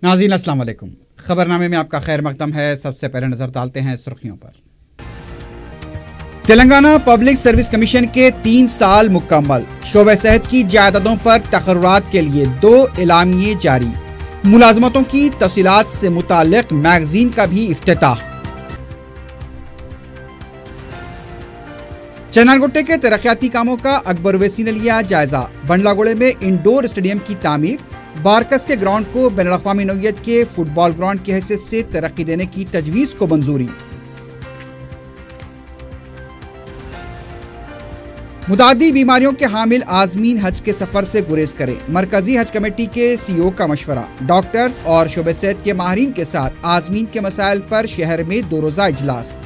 नाज़रीन अस्सलाम वालेकुम। खबरनामे में आपका खैर मकदम है। सबसे पहले नजर डालते हैं सुर्खियों पर। तेलंगाना पब्लिक सर्विस कमीशन के 3 साल मुकम्मल। शोबे सेहत की जायदादों पर तकर्रुरात के लिए 2 एलामिये जारी। मुलाजमतों की तफसीलात से मुताल्लिक मैगजीन का भी इफ्तिताह। चन्नानगोटे के तरक्याती कामों का अकबर ओवैसी ने लिया जायजा। बंडलागोड़े में इंडोर स्टेडियम की तामीर, बारकस के ग्राउंड को बैनुल-अक़वामी नौइयत के फुटबॉल ग्राउंड की हैसियत से तरक्की देने की तजवीज़ को मंजूरी। मुतादी बीमारियों के हामिल आज़मीन हज के सफर से गुरेज करें। मरकजी हज कमेटी के CEO का मशवरा। डॉक्टर और शोबे सेहत के माहिरीन के साथ आज़मीन के मसाइल पर शहर में 2 रोज़ा इजलास।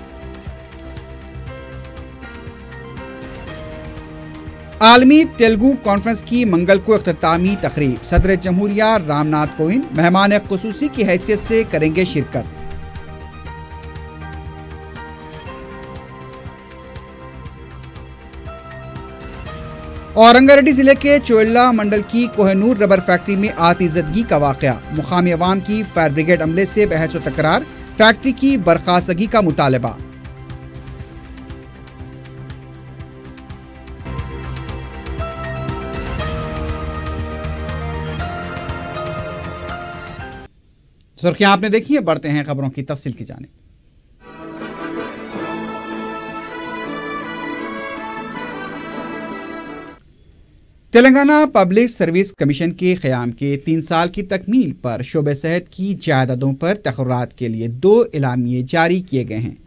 आलमी तेलुगु कॉन्फ्रेंस की मंगल को इख्तितामी तकरीब। सदर जमहूरिया रामनाथ कोविंद मेहमान खुसूसी की हैसियत से करेंगे शिरकत। और रंगारेड्डी जिले के चोइल्ला मंडल की कोहनूर रबर फैक्ट्री में आतिशदगी का वाकया। मुकामी अवाम की फायर ब्रिगेड अमले से बहस व तकरार, फैक्ट्री की बर्खास्तगी का मुतालबा। सुर्खियां आपने देखी है, बढ़ते हैं खबरों की तफसील की जानिब। तेलंगाना पब्लिक सर्विस कमीशन के क़याम के 3 साल की तकमील पर शोबे सेहत की जायदादों पर तकर्रुरात के लिए 2 एलामिये जारी किए गए हैं।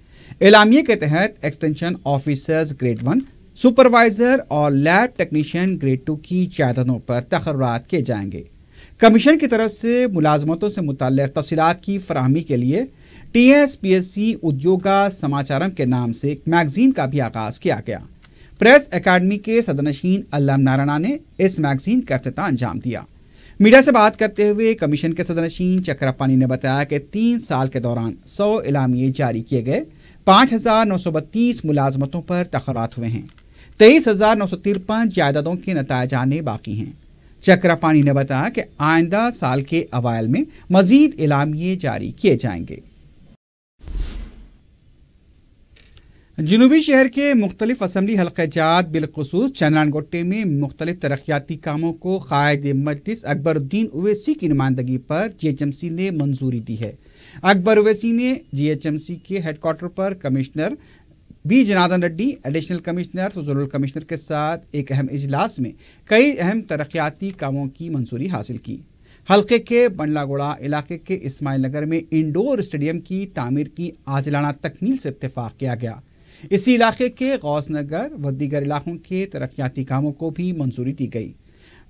एलामिये के तहत एक्सटेंशन ऑफिसर्स ग्रेड 1, सुपरवाइजर और लैब टेक्नीशियन ग्रेड 2 की जायदादों पर तकर्रुरात किए जाएंगे। कमीशन की तरफ से मुलाजमतों से मुताल्लिक़ तफसीलात की फराहमी के लिए TSPSC उद्योगा समाचारम के नाम से एक मैगजीन का भी आगाज किया गया। प्रेस एकेडमी के सदरनशीन अल्लम नारायणा ने इस मैगजीन का इफ्तिताह अंजाम दिया। मीडिया से बात करते हुए कमीशन के सदरनशीन चक्रपानी ने बताया कि 3 साल के दौरान 100 एलामिये जारी किए गए। 5,932 मुलाजमतों पर तकर्रुरात हुए हैं। 23,953 जायदादों के नतायज आने बाकी हैं। चक्रपानी ने बताया कि आइंदा साल के अवाइल में मजीद एलामिये जारी किए जाएंगे। जनूबी शहर के मुख्तलिफ असम्बली हल्क़े जात बिलखुसूस चन्नानगोटे में मुख्तलिफ तरक्याती कामों को क़ायद मजलिस अकबरुद्दीन ओवैसी की नुमाइंदगी पर GHMC ने मंजूरी दी है। अकबर ओवैसी ने GHMC के हेडक्वार्टर पर commissioner B Janardan Reddy, additional commissioner Fazlul commissioner के साथ एक अहम इजलास में कई अहम तरक्याती कामों की मंजूरी हासिल की। हल्के के बंडलागोड़ा इलाके के इस्माइल नगर में इंडोर स्टेडियम की तामीर की आजिलाना तकमील से इत्तेफाक किया गया। इसी इलाके के गौस नगर व दीगर इलाकों के तरक्याती कामों को भी मंजूरी दी गई।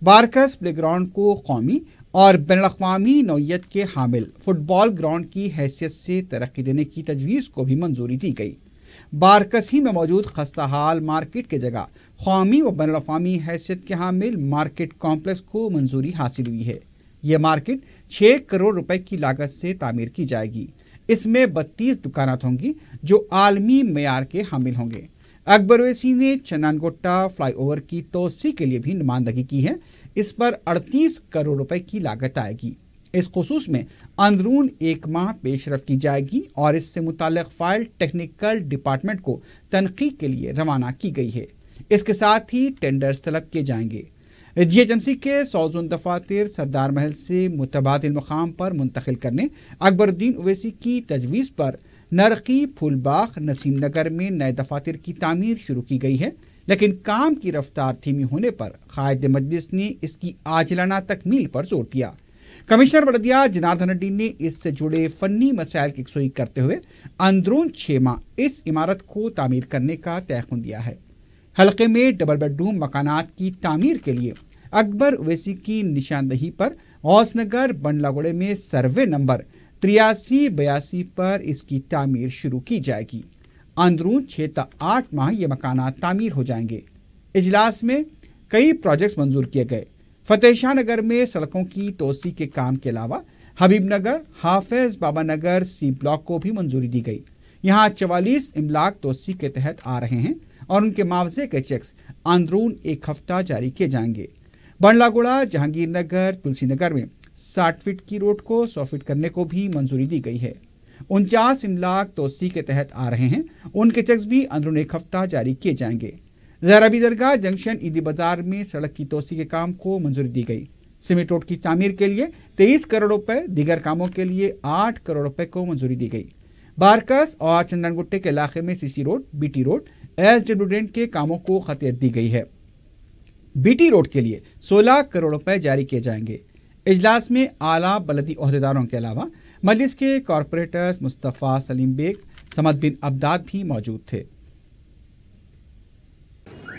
बारकस प्ले ग्राउंड को कौमी और बैनुल-अक़वामी नौइयत के हामिल फुटबॉल ग्राउंड की हैसियत से तरक्की देने की तजवीज़ को भी मंजूरी दी गई। बारकस ही में मौजूद खस्ताहाल मार्केट की जगह कौमी व बैनुल-अक़वामी हैसियत के हामिल मार्केट कॉम्प्लेक्स को मंजूरी हासिल हुई है। यह मार्केट 6 करोड़ रुपए की लागत से तामीर की जाएगी। इसमें 32 दुकानात होंगी जो आलमी मेयार के हामिल होंगे। अकबर ओवैसी ने चन्नानगोट्टा फ्लाईओवर की तोसी के लिए भी नुमाइंदगी की है। इस पर 38 करोड़ रुपए की लागत आएगी। इस खुसूस में अंदरून 1 माह पेशरफ की जाएगी और इससे मुताल्लिक़ फाइल टेक्निकल डिपार्टमेंट को तनक़ीद के लिए रवाना की गई है। इसके साथ ही टेंडर्स तलब किए जाएंगे। GHMC के 100 दफातर सरदार महल से मुतबादिल मुकाम पर मुंतकिल करने अकबरुद्दीन ओवैसी की तजवीज़ पर नरकी फूलबाग नसीम नगर में नए दफातर की तामीर शुरू की गई है, लेकिन काम की रफ्तार धीमी होने पर क़ायद मजलिस ने इसकी आजिलाना तकमील पर जोर दिया। कमिश्नर बल्दिया जनार्दन रेड्डी ने इससे जुड़े फन्नी मसाइल की यकसुई करते हुए अंदरून 6 माह इस इमारत को तामीर करने का तयख़ुन दिया है। हल्के में डबल बेडरूम मकानात की तामीर के लिए अकबर ओवैसी की निशानदही पर गौसनगर बंडलागोड़े में सर्वे नंबर 8382 पर इसकी तामीर शुरू की जाएगी। अंदरून 6 से 8 माह ये मकानात तामीर हो जाएंगे। इजलास में कई प्रोजेक्ट्स मंजूर किए गए। फतेह नगर में सड़कों की तोसी के काम के अलावा हबीब नगर, हाफिज बाबा नगर C ब्लॉक को भी मंजूरी दी गई। यहाँ 44 इमलाक तोसी के तहत आ रहे हैं और उनके मुआवजे के चेक्स अंदरून 1 हफ्ता जारी किए जाएंगे। बंडलागोड़ा, जहांगीर नगर, तुलसी नगर में 60 फीट की रोड को 100 फीट करने को भी मंजूरी दी गई है। 49 इमलाक तोसी के तहत आ रहे हैं, उनके चेक्स भी अंदरून एक हफ्ता जारी किए जाएंगे। ज़हराबी दरगाह जंक्शन ईदी बाजार में सड़क की तोसी के काम को मंजूरी दी गई। सीमेंट रोड की तामीर के लिए 23 करोड़ रुपए, दीगर कामों के लिए 8 करोड़ रुपए को मंजूरी दी गई। बारकस और चंदनगुट्टे के इलाके में CC road, BT road, SW drain के कामों को खतियत दी गई है। बीटी रोड के लिए 16 करोड़ रुपए जारी किए जाएंगे। इजलास में आला बलदी ओहदेदारों के अलावा मजलिस के कॉरपोरेटर्स मुस्तफ़ा सलीम बेग, समद बिन अब्दाद भी मौजूद थे।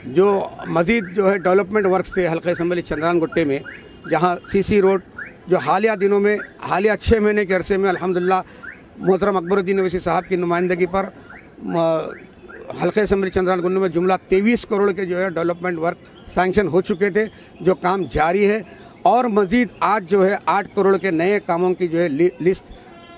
जो मज़ीद जो है डेवलपमेंट वर्क से हल्का असम्बली चंद्रान गुट्टे में, जहाँ सीसी रोड जो हालिया दिनों में, हालिया 6 महीने के अरसे में अल्हम्दुलिल्लाह मोहतरम अकबरुद्दीन ओवैसी साहब की नुमाइंदगी पर हल्के असम्बली चंद्रान गुट्टे में जुमला 23 करोड़ के जो है डेवलपमेंट वर्क सैंक्शन हो चुके थे, जो काम जारी है। और मज़ीद आज जो है 8 करोड़ के नए कामों की जो है लिस्ट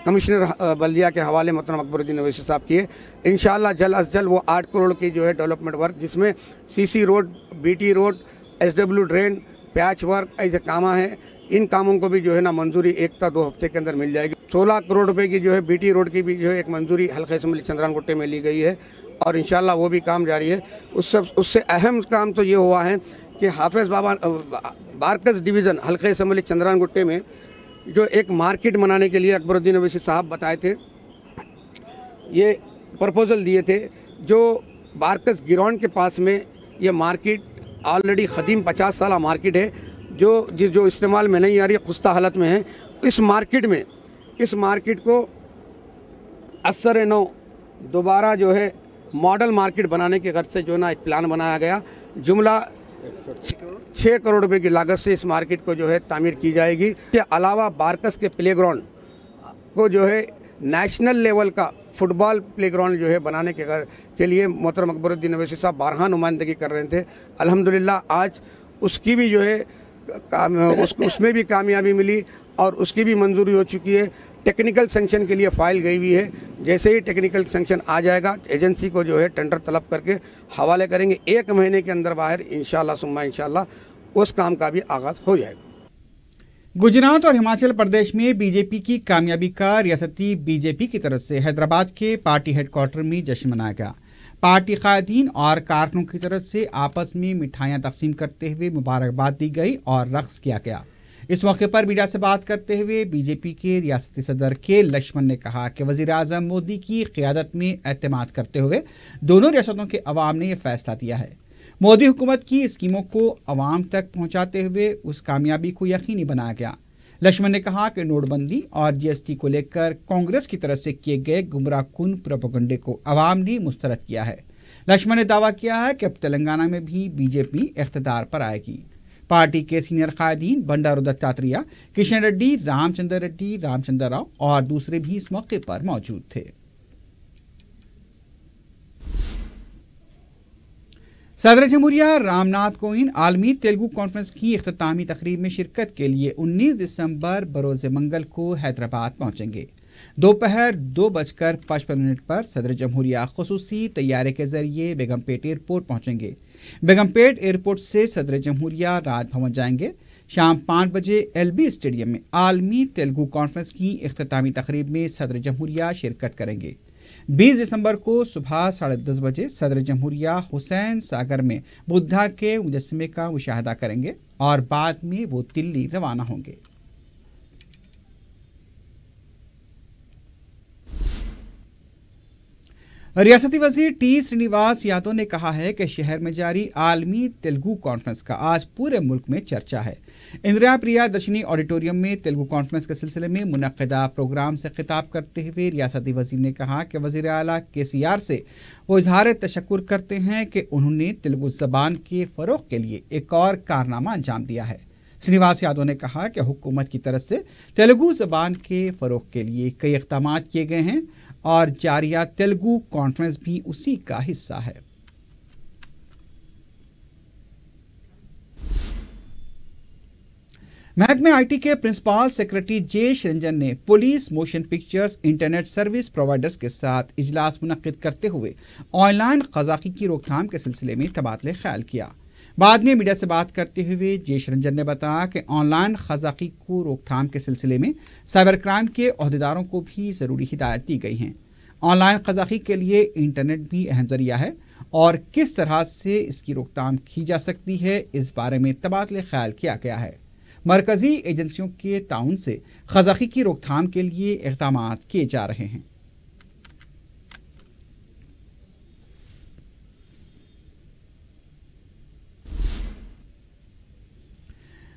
कमिश्नर बल्दिया के हवाले मोहतरम अकबरुद्दीन ओवैसी साहब की है। इंशाअल्लाह जल्द अज जल्द वो 8 करोड़ की जो है डेवलपमेंट वर्क, जिसमें CC road, BT road, SW drain, patch work, ऐसे काम हैं, इन कामों को भी जो है ना मंजूरी 1 से 2 हफ्ते के अंदर मिल जाएगी। 16 करोड़ रुपए की जो है बीटी रोड की भी जो है एक मंजूरी हल्के असम्बली चंद्रान गुट्टे में ली गई है और इंशाअल्लाह वो भी काम जारी है। उससे अहम काम तो ये हुआ है कि हाफिज़ बाबा बारकस डिवीज़न हल्के असम्बली चंद्रान गुट्टे में जो एक मार्केट बनाने के लिए अकबरुद्दीन ओवैसी साहब बताए थे, ये प्रपोज़ल दिए थे, जो बारकस गिराउंड के पास में ये मार्केट ऑलरेडी ख़दीम 50 साल मार्केट है, जो इस्तेमाल में नहीं आ रही, खुस्ता हालत में है। इस मार्केट को असर नौ दोबारा जो है मॉडल मार्केट बनाने के गर्ज से जो ना एक प्लान बनाया गया। जुमला 6 करोड़ रुपए की लागत से इस मार्केट को जो है तामीर की जाएगी। इसके अलावा बारकस के प्लेग्राउंड को जो है नेशनल लेवल का फुटबॉल प्लेग्राउंड जो है बनाने के लिए मोहतरम अकबरुद्दीन ओवैसी साहब बारहा नुमाइंदगी कर रहे थे। अल्हम्दुलिल्लाह आज उसकी भी जो है उसमें भी कामयाबी मिली और उसकी भी मंजूरी हो चुकी है। टेक्निकल सैंक्शन के लिए फ़ाइल गई हुई है। जैसे ही टेक्निकल सैंक्शन आ जाएगा, एजेंसी को जो है टेंडर तलब करके हवाले करेंगे। 1 महीने के अंदर बाहर इंशाअल्लाह सुम्मा इंशाअल्लाह उस काम का भी आगाज़ हो जाएगा। गुजरात और हिमाचल प्रदेश में बीजेपी की कामयाबी का रियासती बीजेपी की तरफ से हैदराबाद के पार्टी हेडक्वार्टर में जश्न मनाया गया। पार्टी कायदीन और कारकुनों की तरफ से आपस में मिठाइयाँ तकसीम करते हुए मुबारकबाद दी गई और रक्स किया गया। इस मौके पर मीडिया से बात करते हुए बीजेपी के रियासती सदर के लक्ष्मण ने कहा कि वज़ीर आज़म मोदी की क़ियादत में एतमाद करते हुए दोनों रियासतों के अवाम ने यह फैसला दिया है। मोदी हुकूमत की स्कीमों को अवाम तक पहुंचाते हुए उस कामयाबी को यकीनी बनाया गया। लक्ष्मण ने कहा कि नोटबंदी और जीएसटी को लेकर कांग्रेस की तरफ से किए गए गुमराहकुन प्रोपेगेंडे को अवाम ने मुस्तरद किया है। लक्ष्मण ने दावा किया है कि अब तेलंगाना में भी बीजेपी इख्तिदार पर आएगी। पार्टी के सीनियर कायदीन बंडारू दत्तात्रेय, किशन रेड्डी, रामचंद्र रेड्डी, रामचंद्र राव और दूसरे भी इस मौके पर मौजूद थे। सदर जमहूरिया रामनाथ कोविंद आलमी तेलुगु कॉन्फ्रेंस की इख्तितामी तकरीब में शिरकत के लिए 19 दिसंबर बरोज़ मंगल को हैदराबाद पहुंचेंगे। दोपहर 2:55 पर सदर जमहूरिया खुसूसी तैयारे के जरिए बेगमपेट एयरपोर्ट पहुंचेंगे। बेगमपेट एयरपोर्ट से सदर जमहूरिया राजभवन जाएंगे। शाम 5 बजे LB स्टेडियम में आलमी तेलुगु कॉन्फ्रेंस की इख्तितामी तकरीब में सदर जमहूरिया शिरकत करेंगे। 20 दिसंबर को सुबह 10:30 बजे सदर जमहूरिया हुसैन सागर में बुद्धा के मुजस्समे का मुशाहदा करेंगे और बाद में वो दिल्ली रवाना होंगे। रियासती वजीर टी श्रीनिवास यादव ने कहा है कि शहर में जारी आलमी तेलुगु कॉन्फ्रेंस का आज पूरे मुल्क में चर्चा है। इंदिरा प्रिया दर्शनी ऑडिटोरियम में तेलुगु कॉन्फ्रेंस के सिलसिले में मुनक्किदा प्रोग्राम से खिताब करते हुए रियासती वजीर ने कहा कि वजीर आला KCR से वो इजहार तशक्कुर करते हैं कि उन्होंने तेलुगु ज़बान के फ़रोग़ के लिए एक और कारनामा अंजाम दिया है। श्रीनिवास यादव ने कहा कि हुकूमत की तरफ से तेलुगु ज़बान के फ़रोग़ के लिए कई इक़दाम किए गए हैं और जारिया तेलुगु कॉन्फ्रेंस भी उसी का हिस्सा है। महकमे IT के प्रिंसिपल सेक्रेटरी जे रंजन ने police, motion pictures, internet service providers के साथ इजलास मुनक्किद करते हुए ऑनलाइन क़ज़ाक़ी की रोकथाम के सिलसिले में तबादले ख्याल किया। बाद में मीडिया से बात करते हुए जयेश रंजन ने बताया कि ऑनलाइन क़ज़ाक़ी को रोकथाम के सिलसिले में साइबर क्राइम के अहदेदारों को भी ज़रूरी हिदायत दी गई हैं। ऑनलाइन क़ज़ाक़ी के लिए इंटरनेट भी अहम ज़रिया है और किस तरह से इसकी रोकथाम की जा सकती है, इस बारे में तबादले ख्याल किया गया है। मरकज़ी एजेंसियों के ताउन से क़ज़ाक़ी की रोकथाम के लिए इक़दाम किए जा रहे हैं।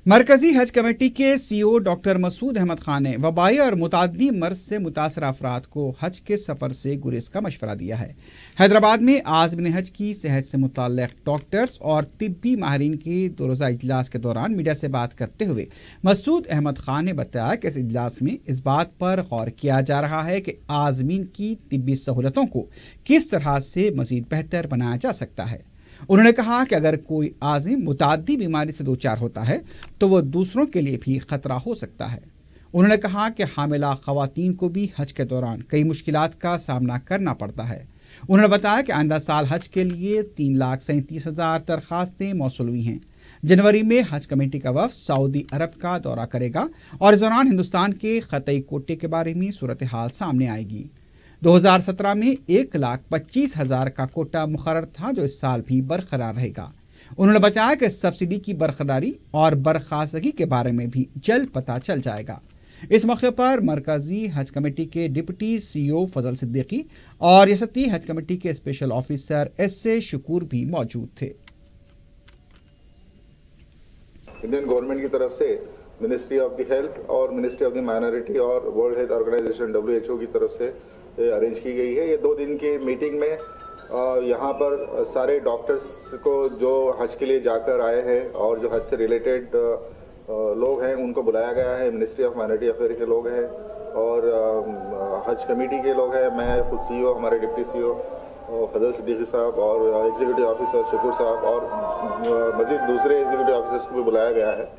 मरकजी हज कमेटी के सीईओ डॉक्टर मसूद अहमद खान ने वबाई और मुतादी मर्ज से मुतासर अफराद को हज के सफ़र से गुरेज का मशवरा दिया है। हैदराबाद में आज़मीन हज की सेहत से मुताल्लिक़ डॉक्टर्स और तिब्बी माहिरीन के 2 रोज़ा इजलास के दौरान मीडिया से बात करते हुए मसूद अहमद खान ने बताया कि इस इजलास में इस बात पर गौर किया जा रहा है कि आज़मीन की तिब्बी सहूलतों को किस तरह से मज़ीद बेहतर बनाया जा सकता है। उन्होंने कहा कि अगर कोई आज़िम मुतादी बीमारी से दो चार होता है तो वह दूसरों के लिए भी खतरा हो सकता है। उन्होंने कहा कि हामिला ख़वातीन को भी हज के दौरान कई मुश्किलात का सामना करना पड़ता है। उन्होंने बताया कि आइंदा साल हज के लिए 3,37,000 दरख्वास्तें मौसूल हुई हैं। जनवरी में हज कमेटी का वफ़द सऊदी अरब का दौरा करेगा और इस दौरान हिंदुस्तान के ख़तई कोटे के बारे में सूरत हाल सामने आएगी। 2017 में 1,25,000 का कोटा मुकर्रर था, जो इस साल भी बरकरार रहेगा। उन्होंने बताया कि सब्सिडी की बरकरारी और बर्खास्तगी के बारे में भी जल्द पता चल जाएगा। इस मौके पर मरकजी हज कमेटी के डिप्टी सीईओ फजल सिद्दीकी और रियासती हज कमेटी के स्पेशल ऑफिसर एस.ए. शकूर भी मौजूद थे। इंडियन गवर्नमेंट की तरफ से मिनिस्ट्री ऑफ द हेल्थ और मिनिस्ट्री ऑफ द माइनॉरिटी और वर्ल्ड हेल्थ ऑर्गेनाइजेशन WHO की तरफ से अरेंज की गई है। ये 2 दिन की मीटिंग में यहाँ पर सारे डॉक्टर्स को जो हज के लिए जाकर आए हैं और जो हज से रिलेटेड लोग हैं उनको बुलाया गया है। मिनिस्ट्री ऑफ माइनॉरिटी अफेयर के लोग हैं और हज कमेटी के लोग हैं। मैं खुद सीईओ, हमारे डिप्टी सीईओ फजल सिद्दीकी साहब और एग्जीक्यूटिव ऑफिसर शकूर साहब और मजीद दूसरे एग्जीक्यूटिव ऑफिसर्स को भी बुलाया गया है।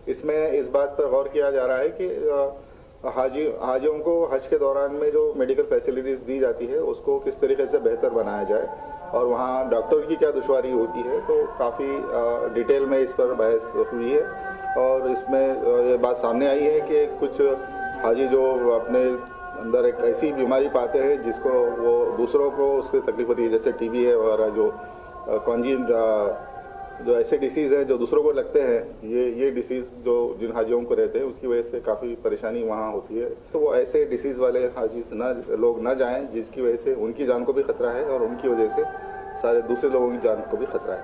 इसमें इस बात पर गौर किया जा रहा है कि हाजियों को हज के दौरान में जो मेडिकल फैसिलिटीज़ दी जाती है उसको किस तरीके से बेहतर बनाया जाए और वहाँ डॉक्टर की क्या दुश्वारी होती है। तो काफ़ी डिटेल में इस पर बहस हुई है और इसमें ये बात सामने आई है कि कुछ हाजी जो अपने अंदर एक ऐसी बीमारी पाते हैं जिसको वो दूसरों को उसकी तकलीफ होती है, जैसे टीबी है वगैरह, जो कॉन्जीन जो ऐसे डिसीज़ है जो दूसरों को लगते हैं, ये डिसीज़ जो जिन हाजियों को रहते हैं उसकी वजह से काफ़ी परेशानी वहाँ होती है। तो वो ऐसे डिसीज़ वाले हाजी से लोग ना जाएं जिसकी वजह से उनकी जान को भी खतरा है और उनकी वजह से सारे दूसरे लोगों की जान को भी खतरा है।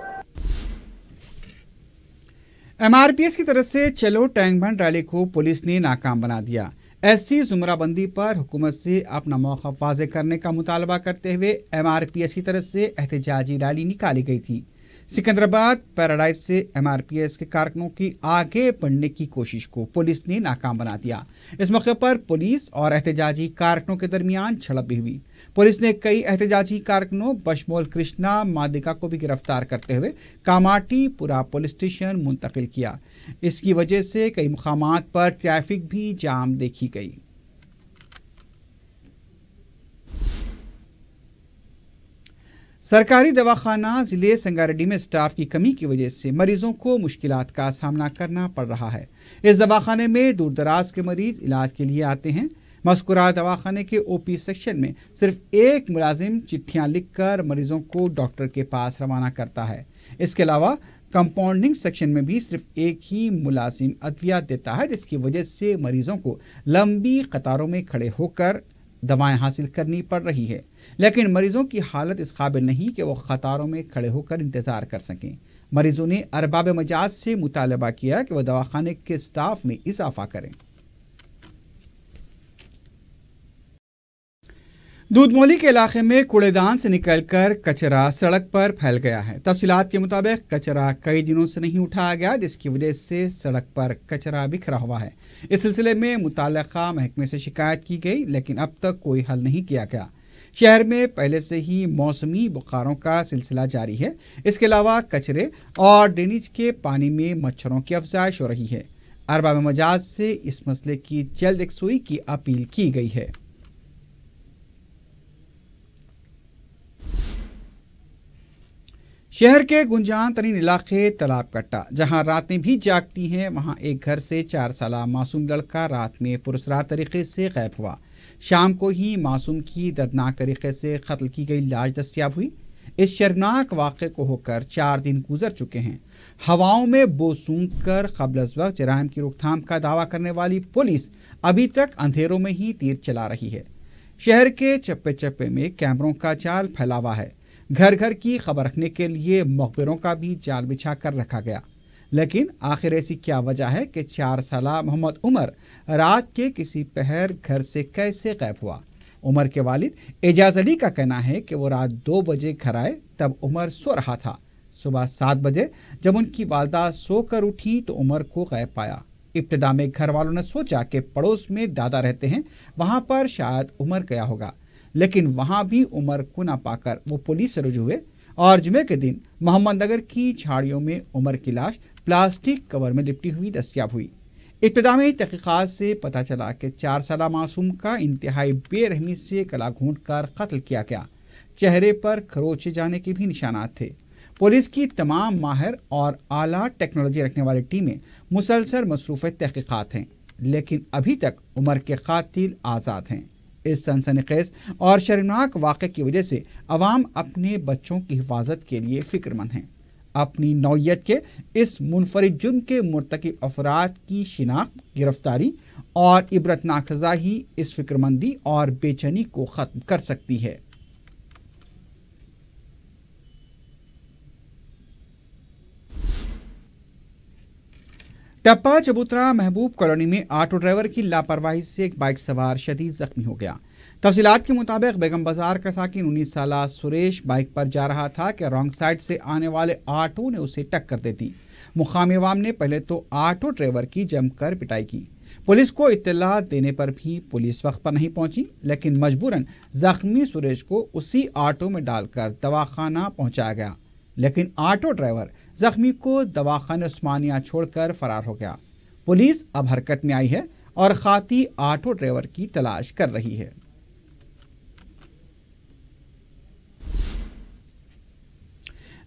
MRPS की तरफ से चलो टैंक बंद रैली को पुलिस ने नाकाम बना दिया। SC जुमराबंदी पर हुकूमत से अपना मौक़िफ़ वाज़े करने का मुतालबा करते हुए MRPS की तरफ से एहतजाजी रैली निकाली गई थी। सिकंदराबाद पैराडाइज से MRPS के कारकुनों की आगे बढ़ने की कोशिश को पुलिस ने नाकाम बना दिया। इस मौके पर पुलिस और एहतजाजी कारकुनों के दरमियान झड़प भी हुई। पुलिस ने कई एहतजाजी कारकुनों बशमोल कृष्णा मादिका को भी गिरफ्तार करते हुए कामाटीपुरा पुलिस स्टेशन मुंतकिल किया। इसकी वजह से कई मुकामात पर ट्रैफिक भी जाम देखी गई। सरकारी दवाखाना जिले संगारेड्डी में स्टाफ की कमी की वजह से मरीजों को मुश्किलात का सामना करना पड़ रहा है। इस दवाखाने में दूर दराज के मरीज इलाज के लिए आते हैं। मज़कूरा दवाखाने के OP सेक्शन में सिर्फ एक मुलाजिम चिट्ठियां लिखकर मरीजों को डॉक्टर के पास रवाना करता है। इसके अलावा कंपाउंडिंग सेक्शन में भी सिर्फ एक ही मुलाजिम अद्वियात देता है, जिसकी वजह से मरीजों को लंबी कतारों में खड़े होकर दवाएं हासिल करनी पड़ रही है। लेकिन मरीजों की हालत इस काबिल नहीं कि वो कतारों में खड़े होकर इंतजार कर सकें। मरीजों ने अरबाब मजाज से मुतालबा किया कि वह दवाखाने के स्टाफ में इजाफा करें। दूधमोली के इलाके में कूड़ेदान से निकलकर कचरा सड़क पर फैल गया है। तफसीलात के मुताबिक कचरा कई दिनों से नहीं उठाया गया, जिसकी वजह से सड़क पर कचरा बिखरा हुआ है। इस सिलसिले में मुताल्लिका महकमे से शिकायत की गई, लेकिन अब तक कोई हल नहीं किया गया। शहर में पहले से ही मौसमी बुखारों का सिलसिला जारी है। इसके अलावा कचरे और ड्रेनेज के पानी में मच्छरों की अफजाइश हो रही है। अरबाब मजाज से इस मसले की जल्द यकसुई की अपील की गई है। शहर के गुंजान तरीन इलाके तालाब कट्टा, जहां रातें भी जागती हैं, वहां एक घर से 4 साला मासूम लड़का रात में पुरस्कार तरीके से गायब हुआ। शाम को ही मासूम की दर्दनाक तरीके से कत्ल की गई लाश दस्तियाब हुई। इस शर्मनाक वाक़े को होकर 4 दिन गुजर चुके हैं। हवाओं में बो सूंघ कर क़ब्ल अज़ वक्त जराइम की रोकथाम का दावा करने वाली पुलिस अभी तक अंधेरों में ही तीर चला रही है। शहर के चप्पे चप्पे में कैमरों का जाल फैला हुआ है। घर घर की खबर रखने के लिए मखबरों का भी जाल बिछा कर रखा गया। लेकिन आखिर ऐसी क्या वजह है कि 4 साला मोहम्मद उमर रात के किसी पहर घर से कैसे गायब हुआ? उमर के वालिद एजाज अली का कहना है कि वो रात 2 बजे घर आए, तब उमर सो रहा था। सुबह 7 बजे जब उनकी वालदा सोकर उठी तो उमर को गायब पाया। इब्तिदा में घर वालों ने सोचा कि पड़ोस में दादा रहते हैं, वहां पर शायद उमर गया होगा, लेकिन वहां भी उमर को ना पाकर वो पुलिस से रुजू हुए और जुमे के दिन मोहम्मद नगर की झाड़ियों में उमर की लाश प्लास्टिक कवर में लिपटी हुई दस्तियाब हुई। इब्तिदा में तहकीकात से पता चला कि 4 साला मासूम का इंतहाई बेरहमी से गला घूंट कर कत्ल किया गया। चेहरे पर खरोचे जाने के भी निशानात थे। पुलिस की तमाम माहिर और आला टेक्नोलॉजी रखने वाली टीमें मुसलसल मसरूफ़ तहकीकात हैं, लेकिन अभी तक उमर के कातिल आज़ाद हैं। इस सनसनीखेज़ और शर्मनाक वाक़े की वजह से अवाम अपने बच्चों की हिफाजत के लिए फ़िक्रमंद हैं। अपनी नौयत के इस मुनफरिद जुर्म के मुर्तकिब अफराद की शिनाख्त, गिरफ्तारी और इबरतनाक सज़ा ही इस फ़िक्रमंदी और बेचैनी को ख़त्म कर सकती है। टप्पा चबूतरा महबूब कॉलोनी में ऑटो ड्राइवर की लापरवाही से एक बाइक सवार शदीद जख्मी हो गया। तफसीलात के मुताबिक बेगम बाजार का साकिन 19 साला सुरेश बाइक पर जा रहा था कि रॉन्ग साइड से आने वाले ऑटो ने उसे टक्कर दे दी। मुकामी अवाम ने पहले तो ऑटो ड्राइवर की जमकर पिटाई की। पुलिस को इत्तला देने पर भी पुलिस वक्त पर नहीं पहुंची, लेकिन मजबूरन जख्मी सुरेश को उसी ऑटो में डालकर दवाखाना पहुंचाया गया, लेकिन ऑटो ड्राइवर जख्मी को दवाखाना उस्मानिया छोड़कर फरार हो गया। पुलिस अब हरकत में आई है और खाती ऑटो ड्राइवर की तलाश कर रही है।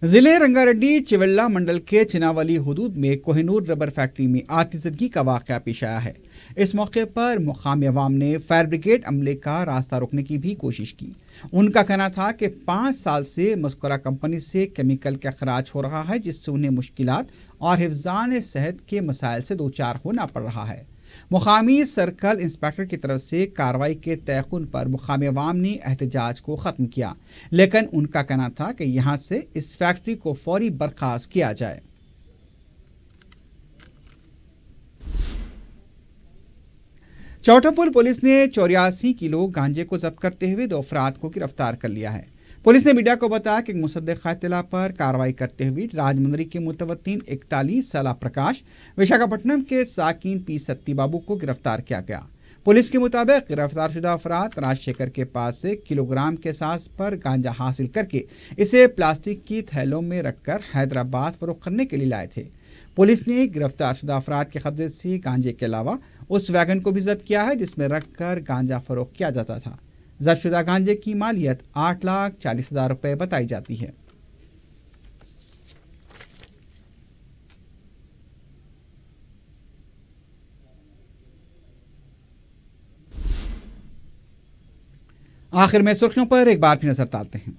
जिले रंगारेड्डी चिवल्ला मंडल के चिनावली हुदूद में कोहिनूर रबर फैक्ट्री में आतिशबाजी का वाक़या पेश आया है। इस मौके पर मुकामी अवाम ने फायर ब्रिगेड अमले का रास्ता रोकने की भी कोशिश की। उनका कहना था कि 5 साल से मज़कूरा कंपनी से केमिकल का अखराज हो रहा है, जिससे उन्हें मुश्किलात और हिफ्ज़ान सेहत के मसाइल से 2-4 होना पड़ रहा है। मुकामी सर्कल इंस्पेक्टर की तरफ से कार्रवाई के तयक़ुन पर मुकामी अवाम ने एहतजाज को ख़त्म किया, लेकिन उनका कहना था कि यहाँ से इस फैक्ट्री को फौरी बर्खास्त किया जाए। चौटापुल पुलिस ने 84 किलो गांजे को जब्त करते हुए 2 अफराद को गिरफ्तार कर लिया है। पुलिस ने मीडिया को बताया कि मुसद्दिक़ इत्तला पर कार्रवाई करते हुए राजमुंदरी के मुतवत्तिन 41 साला प्रकाश, विशाखापट्टनम के साकिन पी सत्ती बाबू को गिरफ्तार किया गया। पुलिस के मुताबिक गिरफ्तारशुदा अफराद राजशेखर के पास से किलोग्राम के साज पर गांजा हासिल करके इसे प्लास्टिक की थैलों में रखकर हैदराबाद फरोख्त करने के लिए लाए थे। पुलिस ने गिरफ्तारशुदा अफराद के कब्जे से गांजे के अलावा उस वैगन को भी जब्त किया है जिसमें रखकर गांजा फरोख्त किया जाता था। जब्तशुदा गांजे की मालियत 8,40,000 रुपए बताई जाती है। आखिर में सुर्खियों पर एक बार फिर नजर डालते हैं।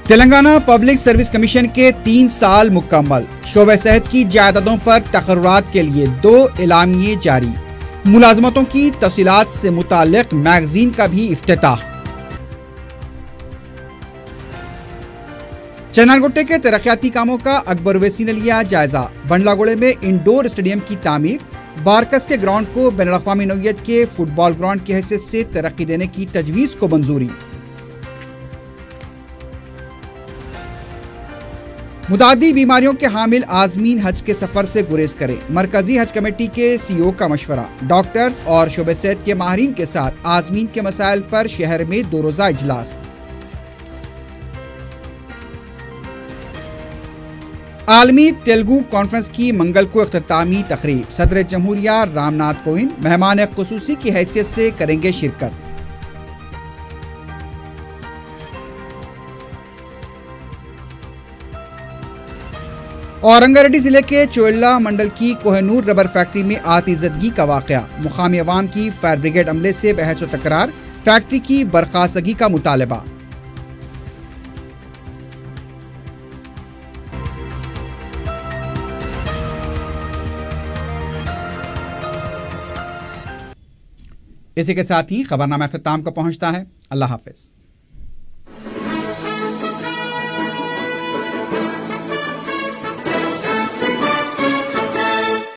तेलंगाना पब्लिक सर्विस कमीशन के 3 साल मुकम्मल। शोबे सेहत की जायदादों पर तकर्रुरात के लिए 2 एलामिये जारी। मुलाजमतों की तफसीलात से मुताल्लिक मैगजीन का भी इफ्तिताह। चन्नानगोटे के तरक्याती कामों का अकबर ओवैसी ने लिया जायजा। बंडलागोड़े में इंडोर स्टेडियम की तामीर, बारकस के ग्राउंड को बैनुल-अक़वामी नौइयत के फुटबॉल ग्राउंड की हैसियत से तरक्की देने की तजवीज़ को मंजूरी। मुतादी बीमारियों के हामिल आज़मीन हज के सफर से गुरेज करें। मरकजी हज कमेटी के CEO का मशवरा। डॉक्टर और शोबे सेहत के माहिरीन के साथ आज़मीन के मसाइल पर शहर में 2 रोज़ा इजलास। आलमी तेलुगु कॉन्फ्रेंस की मंगल को इख्तितामी तकरीब। सदर जमहूरिया रामनाथ कोविंद मेहमान ख़ुसूसी की हैसियत से करेंगे शिरकत। اور رنگاریڈی ضلع کے چویلا منڈل کی کوہنور ربر فیکٹری میں آتی زدگی کا واقعہ، مقامی عوام کی فائر بریگیڈ عملے سے بحث و تکرار، فیکٹری کی برخاستگی کا مطالبہ۔ اسی کے ساتھ ہی خبرنامہ اختتام کو پہنچتا ہے۔ اللہ حافظ۔